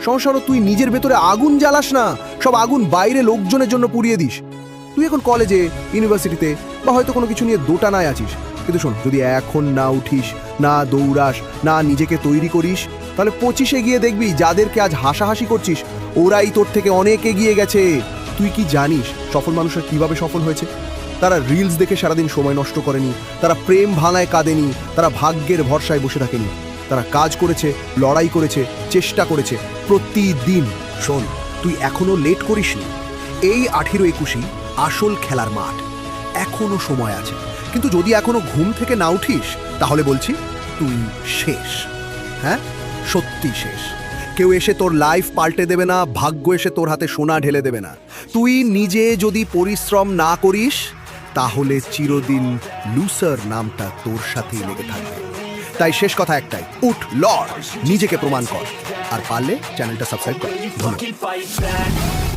সমস্যা হলো তুই নিজের ভেতরে আগুন জ্বালাস না, সব আগুন বাইরে লোকজনের জন্য পুড়িয়ে দিস। তুই এখন কলেজে, ইউনিভার্সিটিতে বা হয়তো কোনো কিছু নিয়ে দোটানায় আছিস, কিন্তু শোন, যদি এখন না উঠিস, না দৌড়াস, না নিজেকে তৈরি করিস, তাহলে 25-এ গিয়ে দেখবি যাদেরকে আজ হাসাহাসি করছিস ওরাই তোর থেকে অনেক এগিয়ে গেছে। তুই কি জানিস সফল মানুষরা কিভাবে সফল হয়েছে? তারা রিলস দেখে সারাদিন সময় নষ্ট করেনি, তারা প্রেম ভাঙায় কাঁদেনি, তারা ভাগ্যের ভরসায় বসে থাকেনি। তারা কাজ করেছে, লড়াই করেছে, চেষ্টা করেছে প্রতিদিন। শোন, তুই এখনো লেট করিসনি। এই 18-21 আসল খেলার মাঠ, এখনো সময় আছে। কিন্তু যদি এখনো ঘুম থেকে না উঠিস, তাহলে বলছি তুই শেষ। হ্যাঁ, সত্যি শেষ। কেউ এসে তোর লাইফ পাল্টে দেবে না, ভাগ্য এসে তোর হাতে সোনা ঢেলে দেবে না। তুই নিজে যদি পরিশ্রম না করিস, তাহলে চিরদিন লুসার নামটা তোর সাথেই লেগে থাকবে। তাই শেষ কথা একটাই, উঠ, লড়, নিজেকে প্রমাণ কর, আর পারলে চ্যানেলটা সাবস্ক্রাইব কর। ধন্যবাদ।